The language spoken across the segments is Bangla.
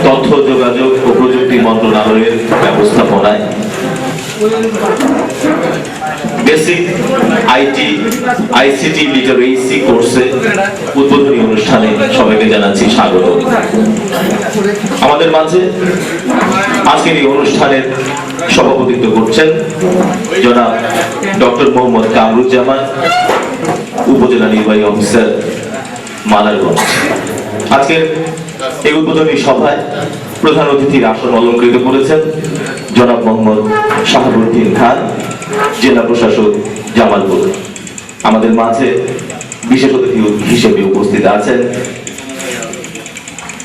তথ্য যোগাযোগ ও প্রযুক্তি মন্ত্রণালয়ের ব্যবস্থাপনায় বেসিক আইসিটি লিটারেসি কোর্সে উদ্বোধনী অনুষ্ঠানে সবাইকে জানাচ্ছি স্বাগত। আমাদের মাঝে আজকের এই অনুষ্ঠানের সভাপতিত্ব করছেন জনাব ডক্টর মোহাম্মদ কামরুজ্জামান, উপজেলা নির্বাহী অফিসার, মাদারগঞ্জ। আজকের এই উদ্বোধনী সভায় প্রধান অতিথির আসন অলঙ্কৃত করেছেন জনাব মোহাম্মদ শাহাবুদ্দিন খান, জেলা প্রশাসক, জামালপুর। আমাদের মাঝে বিশেষ অতিথি হিসেবে উপস্থিত আছেন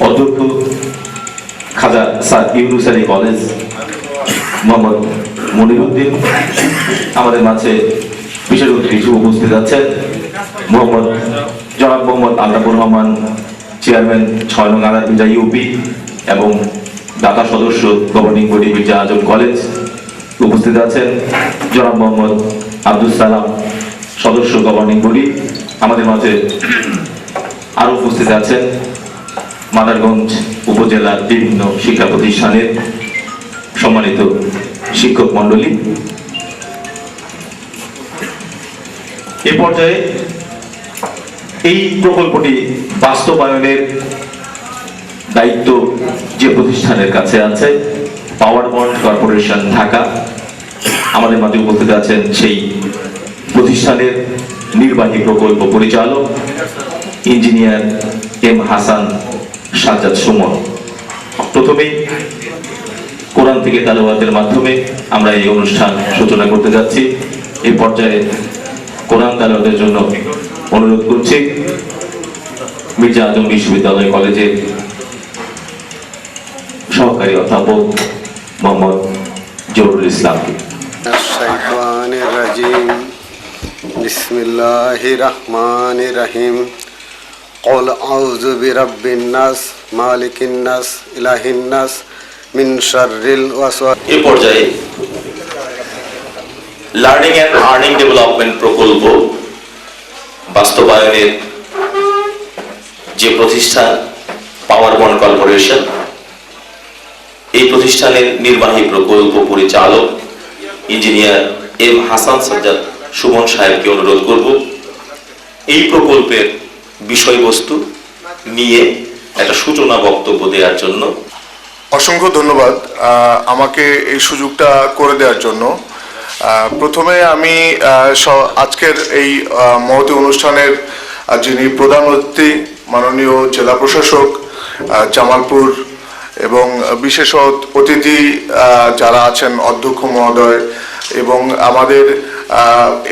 অধ্যক্ষ খাজা সাদ ইউনুস আলী কলেজ, মোহাম্মদ মনিরুদ্দিন। আমাদের মাঝে বিশেষ অতিথি হিসেবে উপস্থিত আছেন জনাব মোহাম্মদ আল্লাফুর রহমান, চেয়ারম্যান ৬ নং আনারবিজা ইউপি এবং দাতা সদস্য গভর্নিং বডি মির্জা আজম কলেজ। উপস্থিত আছেন জনাব মোহাম্মদ আব্দুল সালাম, সদস্য গভর্নিং বডি। আমাদের মাঝে আরো উপস্থিত আছেন মাদারগঞ্জ উপজেলার বিভিন্ন শিক্ষা প্রতিষ্ঠানের সম্মানিত শিক্ষক মন্ডলী। এই পর্যায়ে এই প্রকল্পটি বাস্তবায়নের দায়িত্ব যে প্রতিষ্ঠানের কাছে আছে, পাওয়ার বন্ড কর্পোরেশন ঢাকা। আমাদের মাঝে উপস্থিত আছেন সেই প্রতিষ্ঠানের নির্বাহী প্রকল্প পরিচালক ইঞ্জিনিয়ার এম হাসান সাজ্জাদ সুমন। প্রথমেই কোরআন থেকে তালাওয়াতের মাধ্যমে আমরা এই অনুষ্ঠান সূচনা করতে যাচ্ছি। এই পর্যায়ে কোরআন তালাওয়াতের জন্য অনুরোধ করছি মির্জা আজম বিশ্ববিদ্যালয় কলেজের সহকারী অধ্যাপক মোহাম্মদ জহুরুল ইসলামকে। বিসমিল্লাহির রহমানির রহিম। قل أعوذ برب الناس مالك الناس إله الناس من شر الوسواس। এই পর্যায়ে লার্নিং এন্ড আর্নিং ডেভেলপমেন্ট প্রকল্প বাস্তবায়নের যে প্রতিষ্ঠান পাওয়ার বন্ড কর্পোরেশন, এই প্রতিষ্ঠানের নির্বাহী প্রকল্প পরিচালক ইঞ্জিনিয়ার এম হাসান সাজ্জাদ সুমন সাহেবকে অনুরোধ করব এই প্রকল্পের বিষয়বস্তু নিয়ে একটা সূচনা বক্তব্য দেওয়ার জন্য। অসংখ্য ধন্যবাদ আমাকে এই সুযোগটা করে দেওয়ার জন্য। প্রথমে আমি আজকের এই মহতী অনুষ্ঠানের যিনি প্রধান অতিথি মাননীয় জেলা প্রশাসক জামালপুর এবং বিশেষ অতিথি যারা আছেন অধ্যক্ষ মহোদয় এবং আমাদের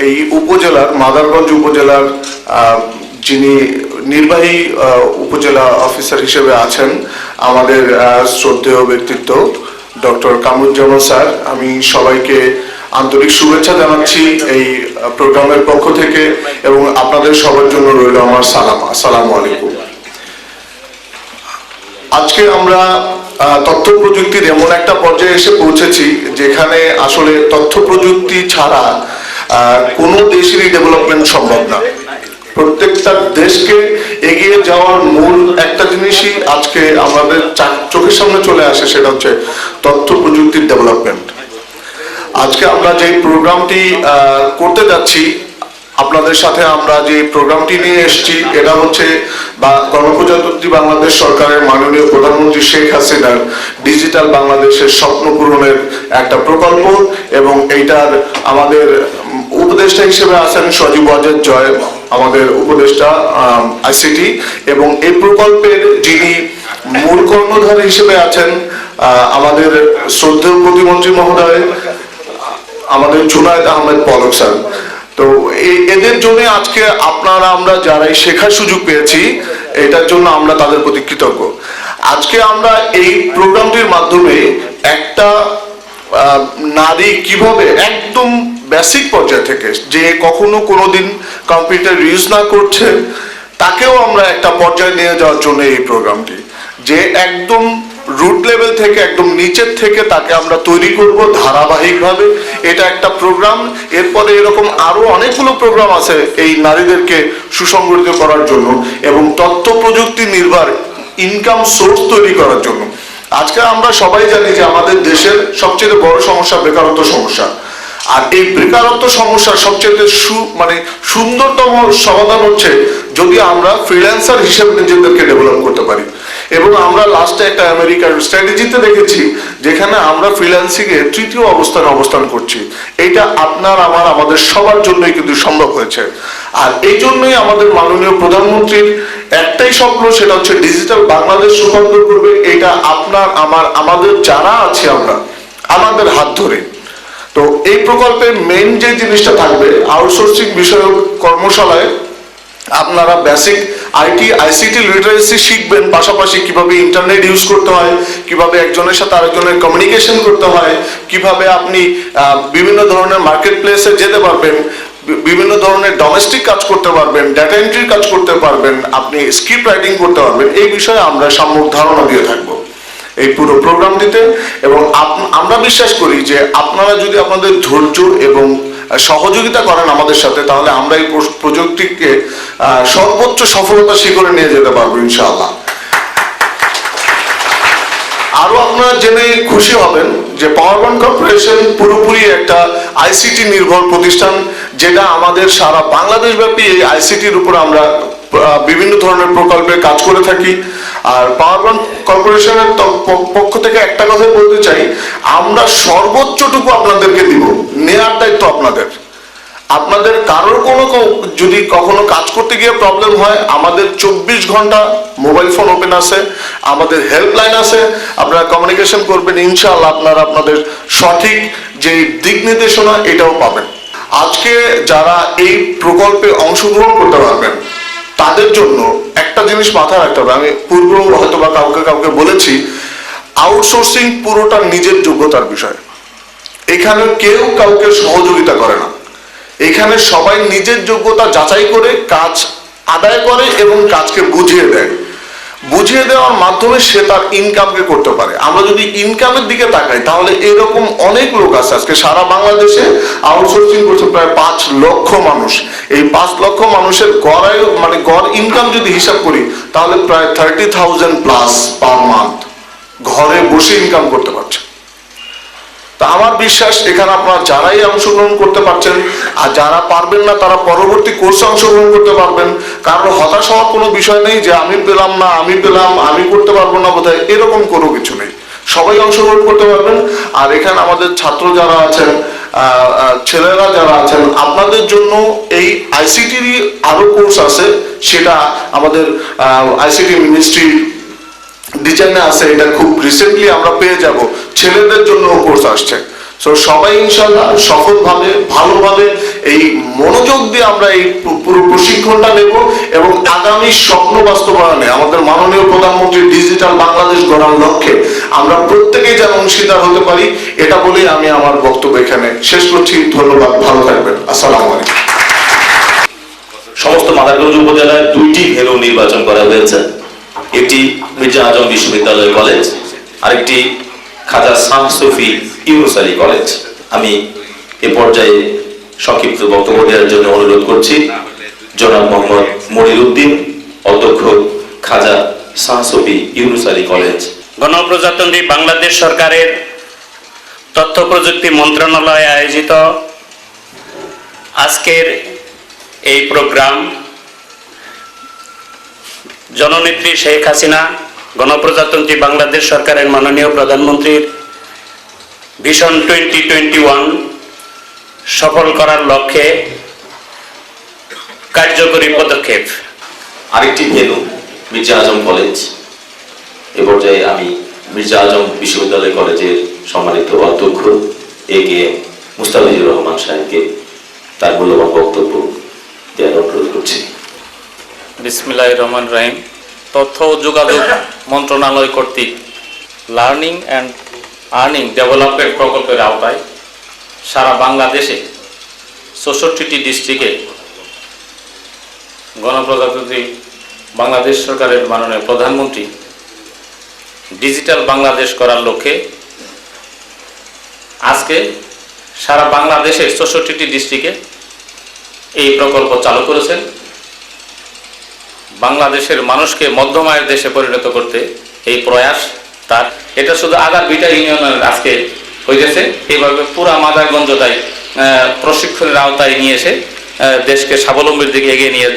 এই উপজেলার মাদারগঞ্জ উপজেলার যিনি নির্বাহী উপজেলা অফিসার হিসেবে আছেন আমাদের শ্রদ্ধেয় ব্যক্তিত্ব ডক্টর কামরুজ্জামান স্যার, আমি সবাইকে আন্তরিক শুভেচ্ছা জানাচ্ছি এই প্রোগ্রামের পক্ষ থেকে এবং আপনাদের সবার জন্য রইল আমার সালাম। আসসালামু আলাইকুম। আজকে আমরা তথ্য প্রযুক্তির এমন একটা পর্যায়ে এসে পৌঁছেছি যেখানে আসলে তথ্য প্রযুক্তি ছাড়া কোনো দেশেরই ডেভেলপমেন্ট সম্ভব না। প্রত্যেকটা দেশকে এগিয়ে যাওয়ার মূল একটা জিনিসই আজকে আমাদের চোখের সামনে চলে আসে, সেটা হচ্ছে তথ্য প্রযুক্তির ডেভেলপমেন্ট। আজকে আমরা যে প্রোগ্রামটি করতে যাচ্ছি, আপনাদের সাথে আমরা যে প্রোগ্রামটি নিয়ে এসেছি, এটা হচ্ছে গণপ্রজাতন্ত্রী বাংলাদেশ সরকারের মাননীয় প্রধানমন্ত্রী শেখ হাসিনার ডিজিটাল বাংলাদেশের স্বপ্ন পূরণের একটা প্রকল্প এবং এইটার আমাদের উপদেষ্টা হিসেবে আছেন সজীব ওয়াজেদ জয়, আমাদের উপদেষ্টা আইসিটি, এবং এই প্রকল্পের যিনি মূল কর্ণধার হিসেবে আছেন আমাদের শ্রদ্ধেয় প্রতিমন্ত্রী মহোদয় আমাদের জুনায়েদ আহমেদ পলক স্যার। তো এদের জন্য আজকে আমরা যারাই শেখার সুযোগ পেয়েছি, এটার জন্য আমরা তাদের প্রতি কৃতজ্ঞ। আজকে আমরা এই প্রোগ্রামটির মাধ্যমে একটা নারী কিভাবে একদম বেসিক পর্যায় থেকে, যে কখনো কোনোদিন কম্পিউটার ইউজ না করছে, তাকেও আমরা একটা পর্যায়ে নিয়ে যাওয়ার জন্য এই প্রোগ্রামটি, যে একদম রুট লেভেল থেকে একদম নিচের থেকে তাকে আমরা তৈরি করব ধারাবাহিকভাবে। এটা একটা প্রোগ্রাম। এরপরে এরকম আরো অনেকগুলো প্রোগ্রাম আছে এই নারীদেরকে সুসংগঠিত করার জন্য এবং তথ্য প্রযুক্তি নির্ভর ইনকাম সোর্স তৈরি করার জন্য। আজকে আমরা সবাই জানি যে আমাদের দেশের সবচেয়ে বড় সমস্যা বেকারত্ব সমস্যা। আর এই বেকারত্ব সমস্যার সবচেয়ে সুন্দরতম সমাধান হচ্ছে যদি আমরা ফ্রিল্যান্সার হিসেবে নিজেদেরকে ডেভেলপ করতে পারি। এবং আমরা লাস্টে একটা আমেরিকার স্ট্র্যাটেজিতে দেখেছি যেখানে আমরা ফ্রিল্যান্সিং এ তৃতীয় অবস্থানে অবস্থান করছি। এটা আপনার আমাদের সবার জন্যই কিন্তু সম্ভব হয়েছে। আর এই জন্যই আমাদের মাননীয় প্রধানমন্ত্রীর একটাই স্বপ্ন, সেটা হচ্ছে ডিজিটাল বাংলাদেশ রূপান্তর করবে। এটা আপনার আমাদের যারা আছে আমরা আমাদের হাত ধরে। তো এই প্রকল্পের মেইন যে জিনিসটা থাকবে, আউটসোর্সিং বিষয়ক কর্মশালায় আপনারা বেসিক আইসিটি লিটারেসি শিখবেন, পাশাপাশি কিভাবে ইন্টারনেট ইউজ করতে হয়, কিভাবে একজনের সাথে আরেকজনের কমিউনিকেশন করতে হয়, কিভাবে আপনি বিভিন্ন ধরনের মার্কেট প্লেসে যেতে পারবেন, বিভিন্ন ধরনের ডোমেস্টিক কাজ করতে পারবেন, ডাটা এন্ট্রির কাজ করতে পারবেন, আপনি স্ক্রিপ্ট রাইটিং করতে পারবেন। এই বিষয়ে আমরা সম্যক ধারণা দিয়ে থাকবো এই পুরো প্রোগ্রামটিতে। এবং আমরা বিশ্বাস করি যে আপনারা যদি আপনাদের ধৈর্য এবং সহযোগিতা করেন আমাদের সাথে, তাহলে আমরা এই প্রযুক্তিকে সর্বোচ্চ সফলতা শিখরে নিয়ে যেতে পারবো ইনশাআল্লাহ। আরো আপনারা জেনে খুশি হবেন যে পাওয়ার ওয়ান কর্পোরেশন পুরোপুরি একটা আইসিটি নির্ভর প্রতিষ্ঠান, যেটা আমাদের সারা বাংলাদেশ ব্যাপী এই আইসিটির উপর আমরা বিভিন্ন ধরনের প্রকল্পে কাজ করে থাকি। আর পাওয়ার ওয়ান কর্পোরেশনের পক্ষ থেকে একটা কথা বলতে চাই, আমরা সর্বোচ্চটুকু আপনাদেরকে দিব, নেয়ার দায়িত্ব আপনাদের। আপনাদের কারোর যদি কখনো কাজ করতে গিয়ে প্রবলেম হয়, আমাদের 24 ঘন্টা মোবাইল ফোন ওপেন আছে, আমাদের হেল্পলাইন আছে, আপনারা কমিউনিকেশন করবেন, ইনশাআল্লাহ আপনারা আপনাদের সঠিক যে দিক নির্দেশনা এটাও পাবেন। আজকে যারা এই প্রকল্পে অংশগ্রহণ করতে পারবেন তাদের জন্য একটা জিনিস মাথায় রাখতে হবে, আমি পূর্বেও হয়তো বা কাউকে বলেছি, আউটসোর্সিং পুরোটা নিজের যোগ্যতার বিষয়। এখানে কেউ কাউকে সহযোগিতা করে না, এখানে সবাই নিজের যোগ্যতা যাচাই করে কাজ আদায় করে এবং কাজকে বুঝিয়ে দেয়। বুঝিয়ে দেওয়ার মাধ্যমে সে তার ইনকামকে করতে পারে। আমরা যদি ইনকামের দিকে তাকাই তাহলে এরকম অনেক লোক আছে আজকে সারা বাংলাদেশে আউটসোর্সিং করছে প্রায় 5 লক্ষ মানুষ। এই 5 লক্ষ মানুষের গড় ইনকাম যদি হিসাব করি তাহলে প্রায় 30,000 প্লাস পার মান্থ ঘরে বসে ইনকাম করতে পারছে। তা আমার বিশ্বাস এখানে আপনারা যারাই অংশগ্রহণ করতে পারছেন, আর যারা পারবেন না তারা পরবর্তী কোর্সে অংশগ্রহণ করতে পারবেন। কারণ হতাশ হওয়ার কোনো বিষয় নেই যে আমি পেলাম না, আমি করতে পারবো না বোধহয়, এরকম কোনো কিছু নেই। সবাই অংশগ্রহণ করতে পারবেন। আর এখানে আমাদের ছাত্র যারা আছেন, ছেলেরা যারা আছেন, আপনাদের জন্য এই আইসিটিরই আরো কোর্স আছে, সেটা আমাদের আইসিটি মিনিস্ট্রি ডিজাইনে আছে, এটা খুব রিসেন্টলি আমরা পেয়ে যাব। ছেলেদের জন্য কোর্স আসছে। সো সবাই ইনশাআল্লাহ সফলভাবে ভালোভাবে এই মনোযোগ দিয়ে আমরা এই পুরো প্রশিক্ষণটা নেব এবং আগামী স্বপ্ন বাস্তবায়নে আমাদের মাননীয় প্রধানমন্ত্রী ডিজিটাল বাংলাদেশ গড়ার লক্ষ্যে আমরা প্রত্যেকেই যেন অংশীদার হতে পারি, এটা বলেই আমি আমার বক্তব্য এখানে শেষ করছি। ধন্যবাদ, ভালো থাকবেন, আসসালামু আলাইকুম। সমস্ত মাদারগঞ্জ উপজেলায় 2টি ভেন্যু নির্বাচন করা হয়েছে, একটি মির্জা আজম বিশ্ববিদ্যালয় কলেজ, আরেকটি খাজা শামসুফি ইউনুস আলী কলেজ। আমি এ পর্যায়ে সংক্ষিপ্ত বক্তব্য দেওয়ার জন্য অনুরোধ করছি জনাব মোহাম্মদ মনির উদ্দিন, অধ্যক্ষ খাজা শামসুফি ইউনুস আলী কলেজ। গণপ্রজাতন্ত্রী বাংলাদেশ সরকারের তথ্য প্রযুক্তি মন্ত্রণালয়ে আয়োজিত আজকের এই প্রোগ্রাম জননেত্রী শেখ হাসিনা, গণপ্রজাতন্ত্রী বাংলাদেশ সরকারের মাননীয় প্রধানমন্ত্রীর ভিশন 2021 সফল করার লক্ষ্যে কার্যকরী পদক্ষেপ। আরেকটি ভেন্যু মির্জা আজম কলেজ। এ পর্যায়ে আমি মির্জা আজম বিশ্ববিদ্যালয় কলেজের সম্মানিত অধ্যক্ষ এ.কে.এম. মুস্তাফিজুর রহমান সাহেবকে তার মূল্যবান বক্তব্য দেওয়ার অনুরোধ করছি। বিসমিল্লাহির রহমানির রহিম। তথ্য ও যোগাযোগ মন্ত্রণালয় কর্তৃক লার্নিং অ্যান্ড আর্নিং ডেভেলপমেন্ট প্রকল্পের আওতায় সারা বাংলাদেশে 64টি ডিস্ট্রিক্টে গণপ্রজাতন্ত্রী বাংলাদেশ সরকারের মাননীয় প্রধানমন্ত্রী ডিজিটাল বাংলাদেশ করার লক্ষ্যে আজকে সারা বাংলাদেশের 64টি ডিস্ট্রিক্টে এই প্রকল্প চালু করেছেন। বাংলাদেশের মানুষকে মধ্যম আয়ের দেশে পরিণত করতে এই প্রয়াস তার এটা শুধু আদার বিটা ইউনিয়নের আজকে হয়ে গেছে। এইভাবে পুরা মাদারগঞ্জটাই প্রশিক্ষণের আওতায় নিয়ে এসে দেশকে স্বাবলম্বীর দিকে এগিয়ে নিয়ে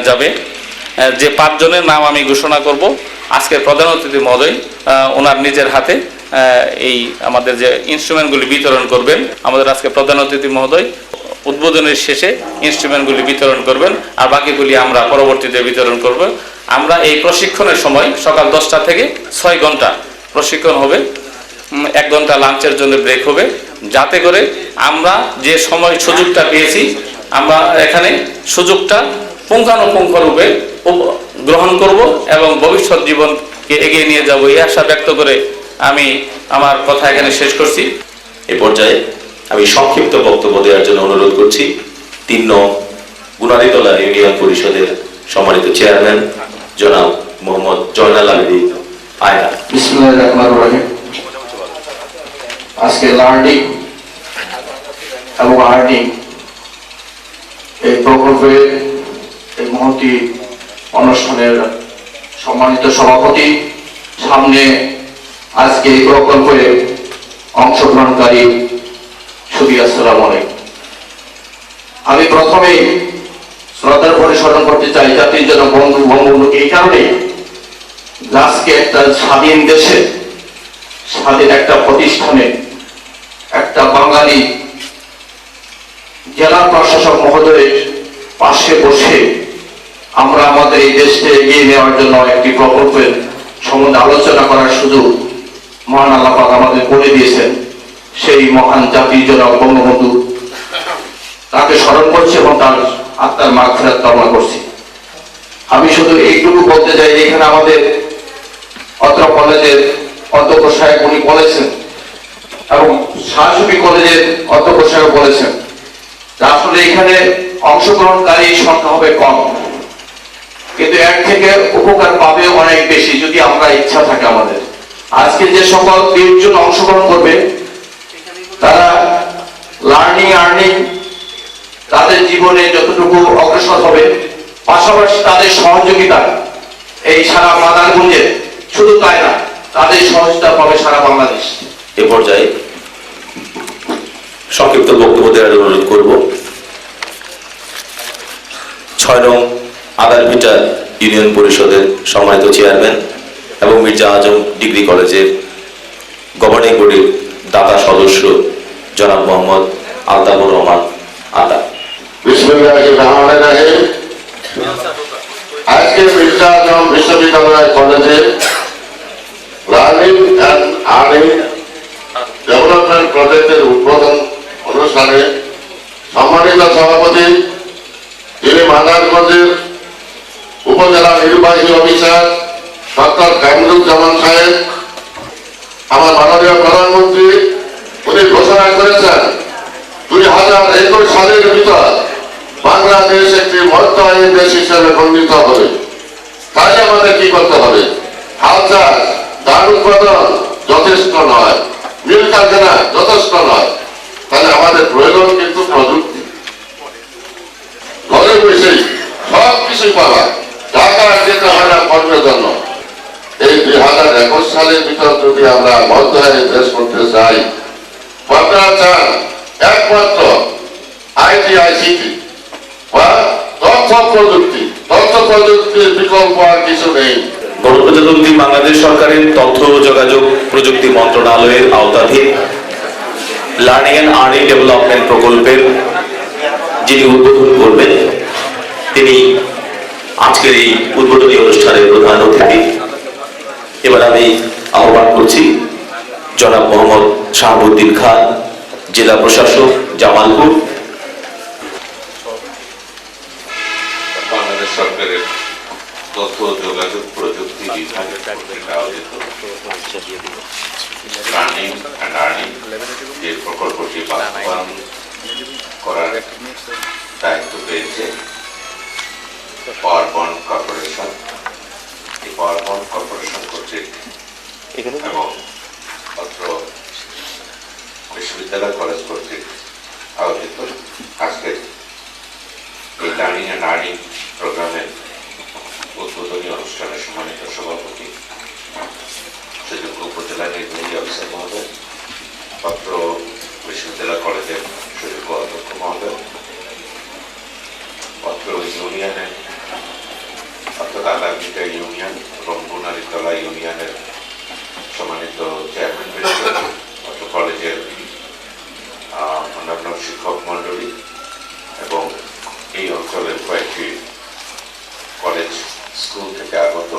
যাবে। যে 5 জনের নাম আমি ঘোষণা করব, আজকের প্রধান অতিথি মহোদয় ওনার নিজের হাতে এই আমাদের যে ইনস্ট্রুমেন্টগুলি বিতরণ করবেন। আমাদের আজকে প্রধান অতিথি মহোদয় উদ্বোধনের শেষে ইনস্ট্রুমেন্টগুলি বিতরণ করবেন, আর বাকিগুলি আমরা পরবর্তীতে বিতরণ করব। আমরা এই প্রশিক্ষণের সময় সকাল 10টা থেকে 6 ঘন্টা প্রশিক্ষণ হবে, 1 ঘন্টা লাঞ্চের জন্য ব্রেক হবে, যাতে করে আমরা যে সময় সুযোগটা পেয়েছি আমরা এখানে সুযোগটা পুঙ্খানুপুঙ্খরূপে গ্রহণ করব এবং ভবিষ্যৎ জীবনকে এগিয়ে নিয়ে যাব, এই আশা ব্যক্ত করে আমি আমার কথা এখানে শেষ করছি। এ পর্যায়ে আমি সংক্ষিপ্ত বক্তব্য দেওয়ার জন্য অনুরোধ করছি 3 নং গুনারীতলা ইউনিয়ন পরিষদের সম্মানিত চেয়ারম্যান জনাব মোহাম্মদ জয়নাল আবেদীন আয়না। বিসমিল্লাহির রহমানির রহিম। আজকে লার্নিং এবং আর্নিং এই প্রকল্পের এই মহতি অনুষ্ঠানের সম্মানিত সভাপতি, সামনে আজকে এই প্রকল্পে অংশগ্রহণকারী সুধী, আসসালামু আলাইকুম। আমি প্রথমেই শ্রদ্ধার ভরে স্মরণ করতে চাই জাতির জনক বঙ্গবন্ধু এই কারণে আজকে একটা স্বাধীন দেশে, স্বাধীন একটা প্রতিষ্ঠানে একটা বাঙালি জেলা প্রশাসক মহোদয়ের পাশে বসে আমরা আমাদের এই দেশকে এগিয়ে নেওয়ার জন্য একটি প্রকল্পের সম্বন্ধে আলোচনা করার সুযোগ মহান আল্লাহ পাক আমাদের করে দিয়েছেন। সেই মহান জাতির জনক বঙ্গবন্ধু তাকে স্মরণ করছি এবং তার আত্মার মাগফিরাত কামনা করছি। আমি শুধু এইটুকু বলতে চাই, এখানে আমাদের অত্র কলেজের অধ্যক্ষ সাহেব উনি বলেছেন এবং শাহসুফি কলেজের অধ্যক্ষ সাহেব বলেছেন আসলে এখানে অংশগ্রহণকারী সংখ্যা হবে কম, কিন্তু এর থেকে উপকার পাবে অনেক বেশি যদি আমরা ইচ্ছা থাকে আমাদের। আজকে যে সকল 30 জন অংশগ্রহণ করবে তারা লার্নিং আর্নিং তাদের জীবনে যতটুকু অগ্রসর হবে, পাশাপাশি তাদের সহযোগিতা এই সারা মাদারগঞ্জে, শুধু তাই না, তাদের সহযোগিতা পাবে সারা বাংলাদেশ। এ পর্যায়ে সংক্ষিপ্ত বক্তব্য দেওয়ার অনুরোধ করব 6 নং আদারভিটা ইউনিয়ন পরিষদের সম্মানিত চেয়ারম্যান এবং মির্জা আজম ডিগ্রি কলেজের গভর্নিং বডির দাতা সদস্য জনাব মোহাম্মদ আলতাফুর রহমান আতা। বিসমিল্লাহির রহমানির রহিম। আজকে মির্জা আজম বিশ্ববিদ্যালয় কলেজে লার্নিং অ্যান্ড আর্নিং ডেভেলপমেন্ট প্রজেক্টের উদ্বোধন অনুষ্ঠানে সম্মানিত সভাপতি, যিনি মাদারগঞ্জের উপজেলা নির্বাহী অফিসার ডক্টর কামরুজ্জামান সাহেব, আমার মাননীয় প্রধানমন্ত্রী, উনি ঘোষণা করেছেন 2021 সালের ভিতর বাংলাদেশ একটি মধ্য আয়ের দেশ হিসেবে গণ্যিত হবে। তাই আমাদের কি করতে হবে? হাল চাষ, ধান উৎপাদন যথেষ্ট নয়, মিল কারখানা যথেষ্ট নয়, তাহলে আমাদের প্রয়োজন কিন্তু প্রযুক্তি। ঘরে বসেই সব কিছু পাওয়া, টাকা যেতে হয় না কর্মের জন্য। এই 2021 সালের ভিতর যদি আমরা মধ্য আয়ের দেশ করতে চাই, আপনারা চান একমাত্র আইটি/আইসিটি বা তথ্য প্রযুক্তির বিকল্প আর কিছু নেই। গণপ্রজাতন্ত্রী বাংলাদেশ সরকারের তথ্য ও যোগাযোগ প্রযুক্তি মন্ত্রণালয়ের আওতাধীন লার্নিং অ্যান্ড আর্নিং ডেভেলপমেন্ট প্রকল্পের যিনি উদ্বোধন করবেন তিনি আজকের এই উদ্বোধনী অনুষ্ঠানের প্রধান অতিথি। এবার আমি আহ্বান করছি জনাব মোহাম্মদ শাহাবুদ্দিন খান, জেলা প্রশাসক, জামালপুর। বাংলাদেশ সরকারের তথ্য যোগাযোগ প্রযুক্তি বিভাগের কর্তৃক আয়োজিত লার্নিং অ্যান্ড আর্নিং যে প্রকল্পটি বাস্তবায়ন করার দায়িত্ব পেয়েছে পাওয়ার বন্ড কর্পোরেশন। এই পাওয়ার বন্ড কর্পোরেশন কর্তৃক এবং অত্র বিশ্ববিদ্যালয় কলেজ কর্তৃক আয়োজিত আজকের এই লার্নিং অ্যান্ড আর্নিং প্রোগ্রামের উদ্বোধনী অনুষ্ঠানের সম্মানিত সভাপতি শ্রী উপজেলা নির্বাহী অফিসার মহোদয়, পাত্র বিশ্ববিদ্যালয় কলেজের সুযোগ্য অধ্যক্ষ মহোদয়, পাত্র ইউনিয়নের অর্থাৎ আদারবিটা ইউনিয়ন এবং গুনারিতলা ইউনিয়নের সম্মানিত চেয়ারম্যান বৃন্দ, পাত্র কলেজের অন্যান্য শিক্ষক মণ্ডলী এবং এই অঞ্চলের কয়েকটি কলেজ স্কুল থেকে আগত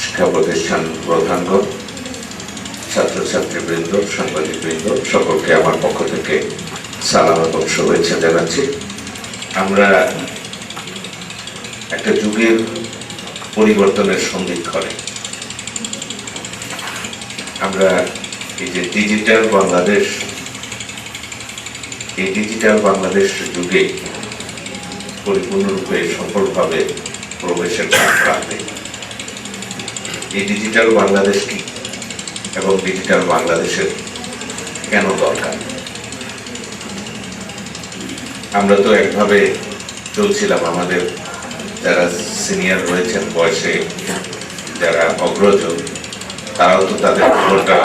শিক্ষা প্রতিষ্ঠান প্রধানগণ, ছাত্রছাত্রীবৃন্দ, সাংবাদিকবৃন্দ, সকলকে আমার পক্ষ থেকে সালাম এবং শুভেচ্ছা জানাচ্ছি। আমরা একটা যুগের পরিবর্তনের সন্ধিক্ষণে, আমরা এই যে ডিজিটাল বাংলাদেশ, এই ডিজিটাল বাংলাদেশ যুগে পরিপূর্ণরূপে সফলভাবে প্রবেশের প্রান্তে এই ডিজিটাল বাংলাদেশ কি এবং ডিজিটাল বাংলাদেশের কেন দরকার? আমরা তো একভাবে চলছিলাম, আমাদের যারা সিনিয়র রয়েছেন বয়সে, যারা অগ্রজ, তারাও তো তাদের জীবনটা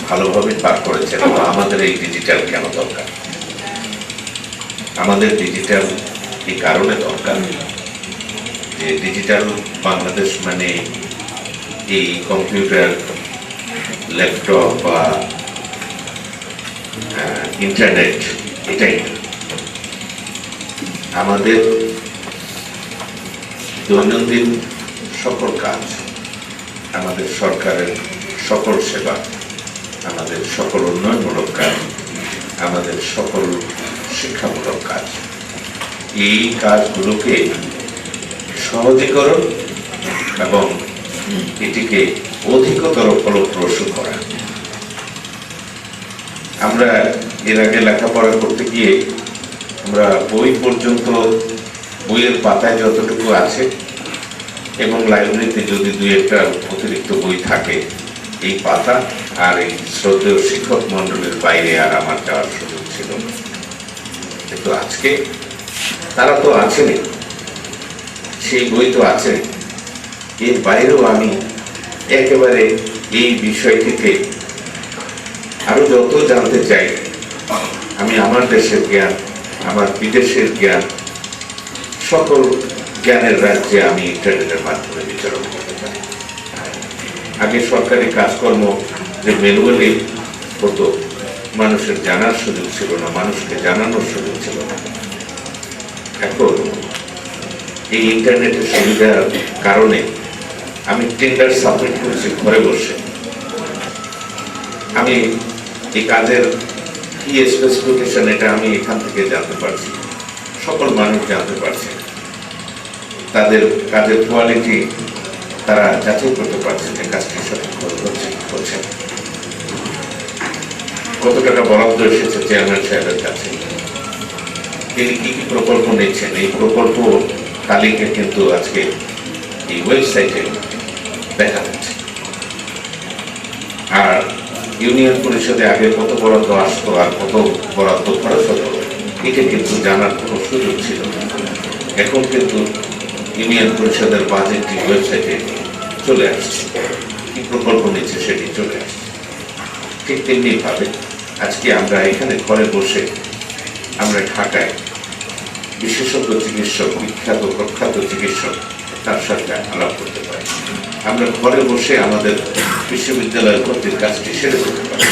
ভালোভাবে পার করেছেন। আমাদের এই ডিজিটাল কেন দরকার? আমাদের ডিজিটাল এই কারণে দরকার যে ডিজিটাল বাংলাদেশ মানে এই কম্পিউটার, ল্যাপটপ বা ইন্টারনেট, এটাই আমাদের দৈনন্দিন সকল কাজ, আমাদের সরকারের সকল সেবা, আমাদের সকল উন্নয়নমূলক কাজ, আমাদের সকল শিক্ষামূলক কাজ, এই কাজগুলোকে সহজীকরণ এবং এটিকে অধিকতর ফলপ্রসূ করা। আমরা এর আগে লেখাপড়া করতে গিয়ে আমরা বই পর্যন্ত, বইয়ের পাতায় যতটুকু আছে এবং লাইব্রেরিতে যদি দুই একটা অতিরিক্ত বই থাকে, এই পাতা আর এই শ্রদ্ধেয় শিক্ষক মন্ডলের বাইরে আর আমার যাওয়ার সুযোগ ছিল না। কিন্তু আজকে তারা তো আছেনই, সেই বই তো আছে, এর বাইরেও আমি একেবারে এই বিষয়টিকে আরো যত জানতে চাই, আমি আমার দেশের জ্ঞান, আমার বিদেশের জ্ঞান, সকল জ্ঞানের রাজ্যে আমি ইন্টারনেটের মাধ্যমে বিচরণ করতে পারি। আগে সরকারি কাজকর্ম যে ম্যানুয়ালি হতো, মানুষের জানার সুযোগ ছিল না, মানুষকে জানানোর সুযোগ ছিল না। এখন এই ইন্টারনেটের সুবিধার কারণে আমি টেন্ডার সাবমিট করেছি ঘরে বসে। আমি এই কাজের কি স্পেসিফিকেশন, এটা আমি এখান থেকে জানতে পারছি, সকল মানুষ জানতে পারছে, তাদের কাজের কোয়ালিটি তারা যাচাই করতে পারছে যে কাজটি সঠিক হচ্ছে। কত টাকা বরাদ্দ এসেছে চেয়ারম্যান সাহেবের কাছে, তিনি কি কি প্রকল্প নিচ্ছেন, এই প্রকল্প তালিকা কিন্তু আজকে এই ওয়েবসাইটে দেখা যাচ্ছে। আর ইউনিয়ন পরিষদে আগে কত বরাদ্দ আসতো আর কত বরাদ্দ খরচ হতো, এটা কিন্তু জানার কোনো সুযোগ ছিল না। এখন কিন্তু ইউনিয়ন পরিষদের বাজেটটি ওয়েবসাইটে চলে আসছে, কি প্রকল্প নিচ্ছে সেটি চলে আসছে। ঠিক তেমনি ভাবে আজকে আমরা এখানে ঘরে বসে আমরা ঢাকায় বিশেষজ্ঞ চিকিৎসক, বিখ্যাত প্রখ্যাত চিকিৎসক, তার সাথে আলাপ করতে পারি। আমরা ঘরে বসে আমাদের বিশ্ববিদ্যালয়ের ভর্তির কাজটি সেরে করতে পারি।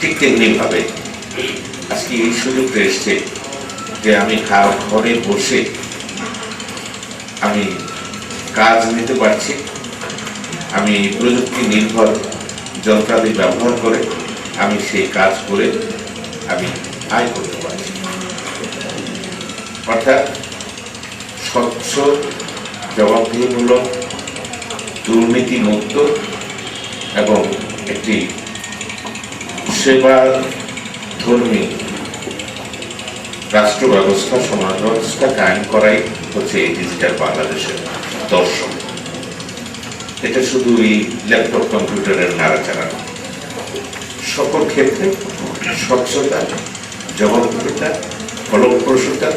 ঠিক তেমনি ভাবে আজকে এই সুযোগটা এসছে যে আমি ঘরে বসে আমি কাজ নিতে পারছি, আমি প্রযুক্তি নির্ভর যন্ত্রাদি ব্যবহার করে আমি সেই কাজ করে আমি আয় করতে পারছি। অর্থাৎ স্বচ্ছ, জবাবদিহিমূলক, দুর্নীতি মুক্ত এবং একটি সেবা ধর্মী রাষ্ট্র ব্যবস্থা, সমাজ ব্যবস্থা কায়েম করাই হচ্ছে এই ডিজিটাল বাংলাদেশের দর্শন। এটা শুধু এই ল্যাপটপ কম্পিউটারের নাড়াচাড়া, সকল ক্ষেত্রে স্বচ্ছতা, জবাবদিহিতা, ফলপ্রসূতা,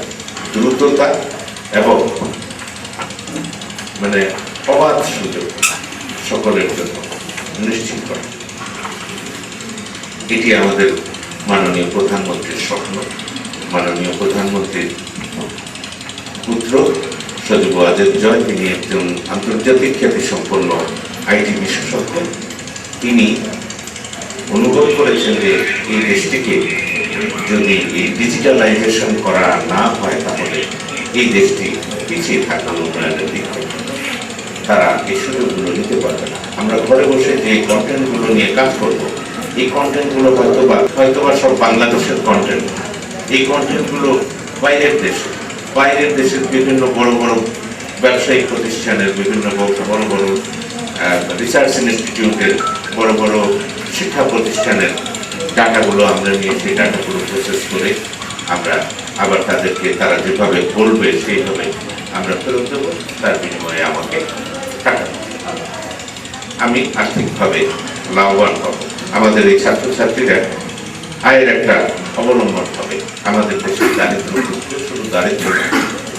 দ্রুততা এবং অবাধ সুযোগ সকলের জন্য নিশ্চিত করা, এটি আমাদের মাননীয় প্রধানমন্ত্রীর স্বপ্ন। মাননীয় প্রধানমন্ত্রীর পুত্র সজীব ওয়াজেদ জয়, তিনি একজন আন্তর্জাতিক খ্যাতিসম্পন্ন আইটি বিশেষজ্ঞ। তিনি অনুভব করেছেন যে এই দেশটিকে যদি এই ডিজিটালাইজেশন করা না হয় তাহলে এই দেশটি পিছিয়ে থাকবে উন্নয়নের দিক থেকে। তারা এই সুযোগগুলো নিতে পারবে না। আমরা ঘরে বসে যে কন্টেন্টগুলো নিয়ে কাজ করব, এই কন্টেন্টগুলো হয়তোবা সব বাংলাদেশের কন্টেন্ট। এই কন্টেন্টগুলো বাইরের দেশের বিভিন্ন বড় বড় ব্যবসায়িক প্রতিষ্ঠানের, বিভিন্ন বড় বড় রিসার্চ ইনস্টিটিউটের, বড় বড় শিক্ষা প্রতিষ্ঠানের ডাটাগুলো আমরা নিয়ে সেই ডাটাগুলো প্রসেস করে আমরা আবার তাদেরকে তারা যেভাবে বলবে সেইভাবে আমরা ফেরত দেবো। তার বিনিময়ে আমাকে টাকা আমি আর্থিকভাবে লাভবান হব। আমাদের এই ছাত্রছাত্রীরা আয়ের একটা অবলম্বন হবে। আমাদের দেশের দারিদ্র, শুধু দারিদ্র নয়,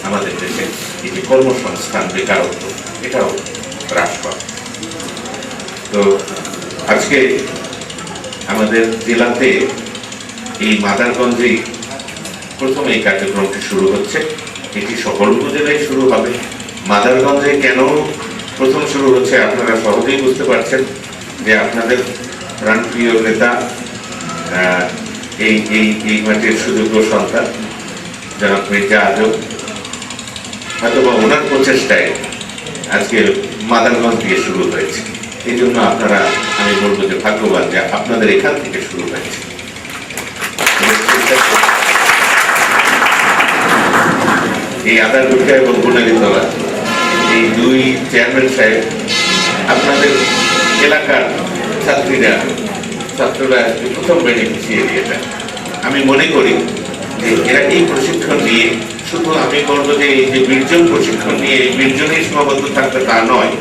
আমাদের দেশে এই যে কর্মসংস্থান, বেকারত্ব, এটাও হ্রাস পাবে। তো আজকে আমাদের জেলাতে এই মাদারগঞ্জেই প্রথম এই কার্যক্রমটি শুরু হচ্ছে। এটি সকল উপজেলায় শুরু হবে। মাদারগঞ্জে কেন প্রথম শুরু হচ্ছে আপনারা সহজেই বুঝতে পারছেন যে আপনাদের প্রাণপ্রিয় নেতা এই মাটির সুযোগ্য সন্তান জনাব মির্জা আজম, হয়তোবা ওনার প্রচেষ্টায় আজকে মাদারগঞ্জ দিয়ে শুরু হয়েছে। এই জন্য আপনারা, আমি বলবো যে ভাগ্যবান যে আপনাদের এখান থেকে শুরু হয়েছে। এই আদারগুটকা এবং গুনাগিতলা, এই দুই চেয়ারম্যান সাহেব আপনাদের এলাকার ছাত্ররা প্রথম বেনিফিশিয়ারি। এটা আমি মনে করি যে এরা এই প্রশিক্ষণ নিয়ে, শুধু আমি বলবো যে এই যে বীর্জন প্রশিক্ষণ নিয়ে এই বীর্জনেই সীমাবদ্ধ থাকবে তা নয়।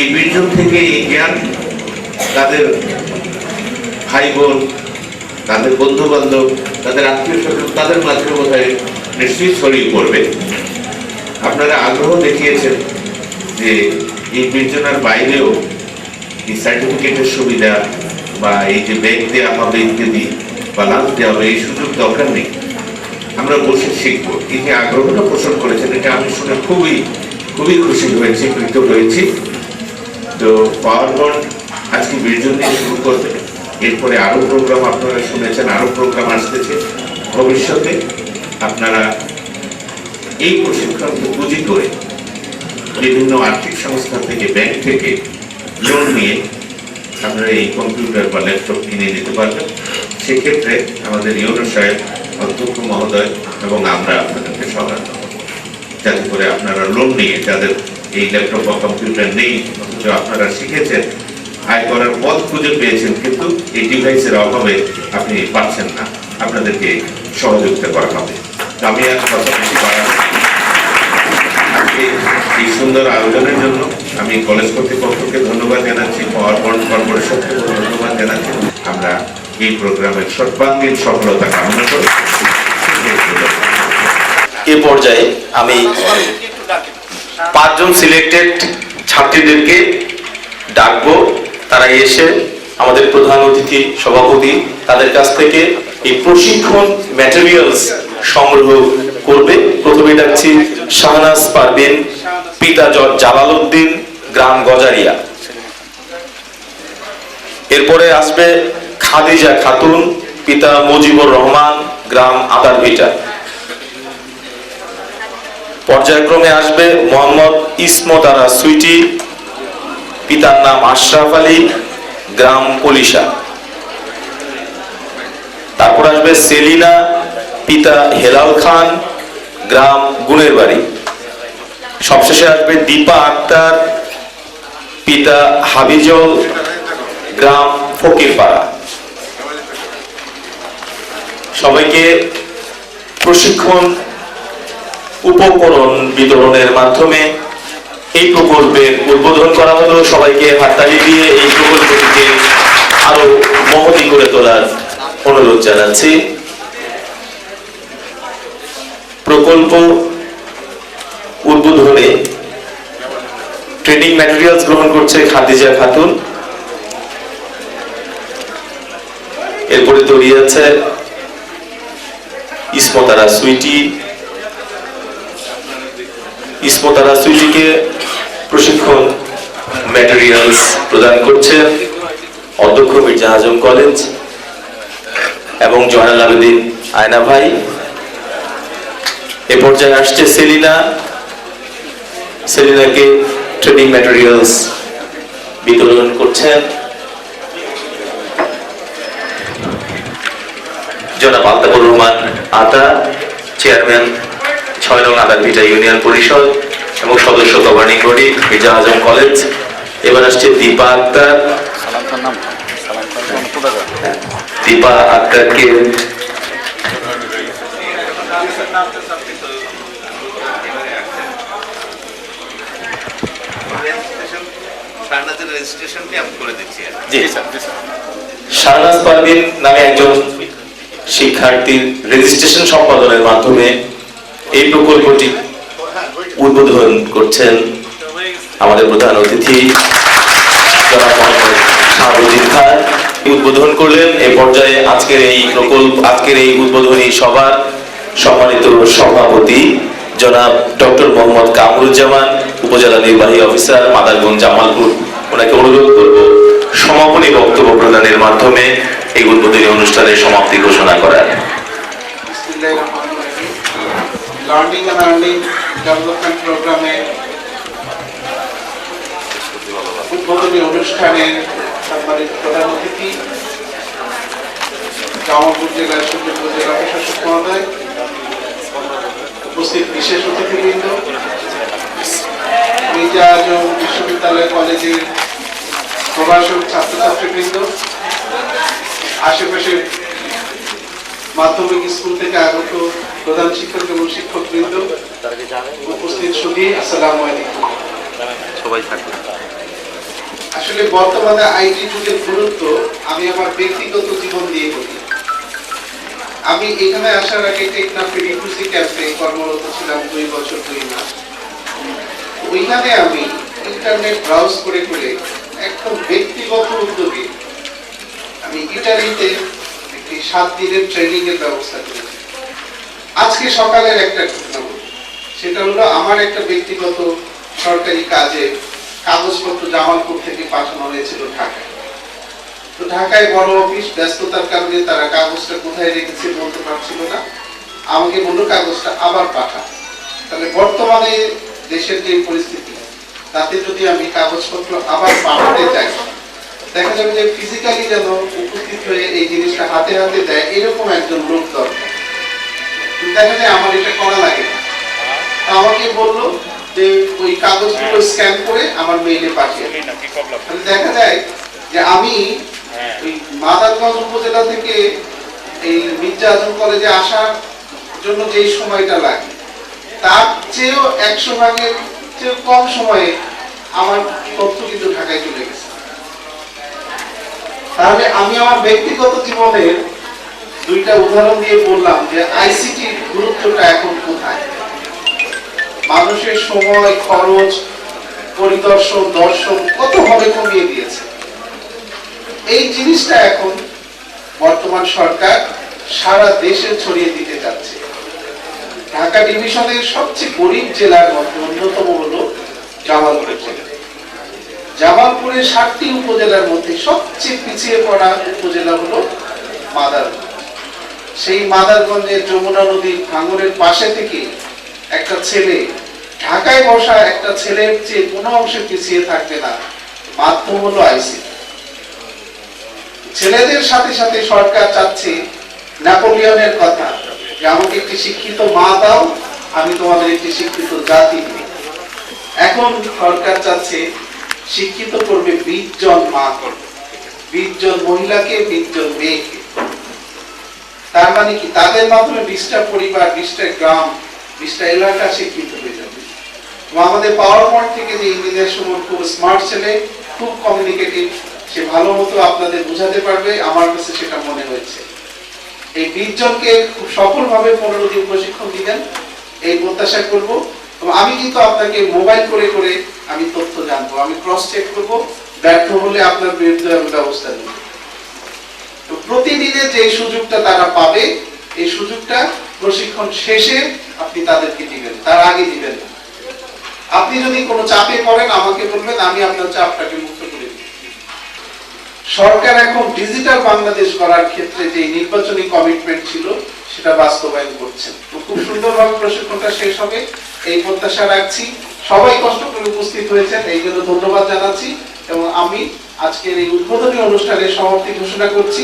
এই বীর্জন থেকে এই জ্ঞান তাদের ভাই বোন, তাদের বন্ধু বান্ধব, তাদের আত্মীয় স্বজন, তাদের মাঝে বোধহয় নিশ্চয়ই ছড়িয়ে পড়বে। আপনারা আগ্রহ দেখিয়েছেন যে এই বীর্জনার বাইরেও এই সার্টিফিকেটের সুবিধা বা এই যে ব্যাগ দেওয়া হবে ইত্যাদি বা লাঞ্চ দেওয়া হবে, এই সুযোগ দরকার নেই, আমরা বসে শিখবো। এই যে আগ্রহটা পোষণ করেছেন, এটা আমি শুনে খুবই খুবই খুশি হয়েছি, কৃত হয়েছি। তো পাওয়ার বন্ড আজকে বীর্জন দিয়ে শুরু করবে। এরপরে আরো প্রোগ্রাম আপনারা শুনেছেন, আরো প্রোগ্রাম আসতেছে। ভবিষ্যতে আপনারা এই প্রশিক্ষণকে পুঁজি করে বিভিন্ন আর্থিক সংস্থা থেকে, ব্যাংক থেকে লোন নিয়ে আপনারা এই কম্পিউটার বা ল্যাপটপ কিনে নিতে পারবেন। সেক্ষেত্রে আমাদের ইউনো সাহেব, অধ্যক্ষ মহোদয় এবং আমরা আপনাদেরকে সহায়তা করব, যাতে করে আপনারা লোন নিয়ে, যাদের এই ল্যাপটপ বা কম্পিউটার নেই অথচ আপনারা শিখেছেন, আয় করার পথ খুঁজে পেয়েছেন, কিন্তু এই ডিভাইসের অভাবে আপনি পাচ্ছেন না, আপনাদেরকে সহযোগিতা করা হবে। আমি আর কথা বেশি বাড়াবো। আজকে এই সুন্দর আয়োজনের জন্য আমি কলেজ কর্তৃপক্ষকে ধন্যবাদ জানাচ্ছি, পাওয়ার বন্ড কর্পোরেশনকে ধন্যবাদ জানাচ্ছি। আমরা এই প্রোগ্রামের সর্বাঙ্গীন সফলতা কামনা করি। এ পর্যায়ে আমি 5 জন সিলেক্টেড ছাত্রীদেরকে ডাকবো। তারা এসে আমাদের প্রধান অতিথি সভাপতি তাদের কাছ থেকে এই প্রশিক্ষণ ম্যাটেরিয়ালস সংগ্রহ করবে। প্রথমে ডাকছি শাহনাজ পারভিন, পিতা জালালউদ্দিন, গ্রাম গজারিয়া। এরপরে আসবে খাদিজা খাতুন, পিতা মুজিবুর রহমান, গ্রাম আদারভিটা। পর্যায়ক্রমে আসবে মোহাম্মদ ইসমত আরা সুইটি, পিতার নাম আশরাফ আলী, গ্রাম পলিশা। তারপর আসবে সেলিনা, পিতা হেলাল খান, গ্রাম গুনের বাড়ি। সবশেষে আসবে দীপা আক্তার, পিতা হাবিজল, গ্রাম ফকিরপাড়া। সবাইকে প্রশিক্ষণ উপকরণ বিতরণের মাধ্যমে এই প্রকল্পের উদ্বোধন করা হলো। সবাইকে হাততালি দিয়ে এই প্রকল্পটিকে আরো মহতী করে তোলার অনুরোধ জানাচ্ছি। প্রকল্প উদ্বোধনে ট্রেনিং ম্যাটেরিয়ালস গ্রহণ করছে খাদিজা খাতুন। এরপরে দাঁড়িয়ে আছে ইসমতারা সুইটি। ইসমতারা সুইটিকে প্রশিক্ষণ ম্যাটেরিয়ালস প্রদান করছেন অধ্যক্ষ মির্জা আজম কলেজ এবং জয়নাল আবেদিন আয়না ভাই। এ পর্যায়ে আসছে সেলিনা। সেলিনাকে ট্রেনিং ম্যাটেরিয়ালস বিতরণ করছেন জনাব আলতাফুর রহমান আতা, চেয়ারম্যান 6 নং আদারভিটা ইউনিয়ন পরিষদ এবং সদস্য গভর্নিং বডি মির্জা আজম কলেজ। এবার আসছে দীপা আক্তার। দীপা আক্তারকে শাহনাজ পারভীন নামে একজন শিক্ষার্থীর রেজিস্ট্রেশন সম্পাদনের মাধ্যমে এই প্রকল্পটি উদ্বোধন করছেন আমাদের প্রধান অতিথি জনাব মোহাম্মদ শাহাবুদ্দিন খান। উদ্বোধন করলেন। এই পর্যায়ে আজকের এই উদ্বোধনী সভার সম্মানিত সভাপতি জনাব ডক্টর মোহাম্মদ কামরুজ্জামান, উপজেলা নির্বাহী অফিসার মাদারগঞ্জ জামালপুর, ওনাকে অনুরোধ করব সমাপনী বক্তব্য প্রদানের মাধ্যমে এই উদ্বোধনী অনুষ্ঠানের সমাপ্তি ঘোষণা করার। লার্নিং এন্ড আর্নিং ডেভেলপমেন্ট প্রোগ্রামে উদ্বোধনী অনুষ্ঠানে সম্মানিত প্রধান অতিথি জামালপুর জেলার সুযোগ্য জেলা প্রশাসক মহোদয়, উপস্থিত বিশেষ অতিথিবৃন্দ, মির্জা আজম বিশ্ববিদ্যালয় কলেজের প্রভাষক ছাত্রছাত্রীবৃন্দ, আশেপাশের মাধ্যমিক স্কুল থেকে আগত প্রধান শিক্ষক এবং শিক্ষকবৃন্দ, উপস্থিত সুধী, আসসালামু আলাইকুম। সবাই থাকবেন। আসলে বর্তমানে আইটি যুগের গুরুত্ব আমি আমার ব্যক্তিগত জীবন দিয়ে বলি। আমি এখানে আসার আগে টেকনাফের ইউসি ক্যাম্পে কর্মরত ছিলাম 2 বছর 2 মাস। ওইখানে আমি ইন্টারনেট ব্রাউজ করে একদম ব্যক্তিগত উদ্যোগে আমি ইটালিতে একটি 7 দিনের ট্রেনিং এর ব্যবস্থা করেছি। আজকে সকালের একটা ঘটনা বলি, সেটা হলো আমার একটা ব্যক্তিগত সরকারি কাজে কাগজপত্র জামালপুর থেকে পাঠানো হয়েছিল ঢাকায়। তো ঢাকায় বড় অফিস, ব্যস্ততার কারণে তারা কাগজটা কোথায় রেখেছে বলতে পারছিল না। আমাকে বললো কাগজটা আবার পাঠা। তাহলে বর্তমানে দেশের যে পরিস্থিতি, তাতে যদি আমি কাগজপত্র আবার পাঠাতে চাই, দেখা যাবে যে ফিজিক্যালি যেন উপস্থিত হয়ে এই জিনিসটা হাতে হাতে দেয় এরকম একজন লোক দরকার। দেখা যায় আমার এটা করা লাগে না। আমাকে বললো যে ওই কাগজগুলো স্ক্যান করে আমার মেইলে পাঠিয়ে। দেখা যায় যে আমি ওই মাদারগঞ্জ উপজেলা থেকে এই মির্জা আজম কলেজে আসার জন্য যে সময়টা লাগে, তার চেয়েও 100 ভাগের চেয়ে কম সময়ে আমার তথ্য কিন্তু ঢাকায় চলে গেছে। তাহলে আমি আমার ব্যক্তিগত জীবনের 2টা উদাহরণ দিয়ে বললাম যে আইসিটির গুরুত্বটা এখন কোথায়। মানুষের সময়, খরচ, পরিদর্শন, দর্শন কতভাবে কমিয়ে দিয়েছে। এই জিনিসটা এখন বর্তমান সরকার সারা দেশে ছড়িয়ে দিতে যাচ্ছে। ঢাকা ডিভিশনের সবচেয়ে গরিব জেলার মধ্যে অন্যতম হলো জামালপুর জেলা। জামালপুরের 7টি উপজেলার মধ্যে সবচেয়ে পিছিয়ে পড়া উপজেলা হলো মাদারগঞ্জ। সেই মাদারগঞ্জের যমুনা নদীর ভাঙনের পাশে থেকে একটা ছেলে, ঢাকায় বসা একটা ছেলের চেয়ে কোনো অংশে পিছিয়ে থাকবে না। মাধ্যম হলো আইসিটি। ছেলেদের সাথে সাথে সরকার চাচ্ছে নেপোলিয়নের কথা, যে আমাকে একটি শিক্ষিত মা দাও, আমি তোমাদের একটি শিক্ষিত জাতি দিই। এখন সরকার চাচ্ছে শিক্ষিত করবে 20 জন মা করবে, 20 জন মহিলাকে, 20 জন মেয়েকে। তার মানে কি, তাদের মাধ্যমে 20টা পরিবার, 20টা গ্রাম, 20টা এলাকা শিক্ষিত হয়ে যাবে। আমাদের পাওয়ার পয়েন্ট থেকে যে ইঞ্জিনিয়ার সুমন খুব স্মার্ট ছেলে, খুব কমিউনিকেটিভ, সে ভালো মতো আপনাদের বোঝাতে পারবে, আমার কাছে সেটা মনে হয়েছে। এই 20 জনকে খুব সফলভাবে 15 দিন প্রশিক্ষণ দিবেন, এই প্রত্যাশা করব। এবং আমি কিন্তু আপনাকে মোবাইল করে করে আমি তথ্য জানবো, আমি ক্রস চেক করব, ব্যর্থ হলে আপনার বিরুদ্ধে আমি ব্যবস্থা নেব। তো প্রতিদিনের যে সুযোগটা তারা পাবে, এই সুযোগটা প্রশিক্ষণ শেষে আপনি তাদেরকে দিবেন, তার আগে দিবেন না। আপনি যদি কোনো চাপে পড়েন আমাকে বলবেন, আমি আপনার চাপটাকে মুক্ত করে দিই। সরকার এখন ডিজিটাল বাংলাদেশ করার ক্ষেত্রে যে নির্বাচনী কমিটমেন্ট ছিল সেটা বাস্তবায়ন করছে। তো খুব সুন্দরভাবে প্রশিক্ষণটা শেষ হবে এই প্রত্যাশা রাখছি। সবাই কষ্ট করে উপস্থিত হয়েছেন, এই জন্য ধন্যবাদ জানাচ্ছি এবং আমি আজকের এই উদ্বোধনী অনুষ্ঠানের সমাপ্তি ঘোষণা করছি।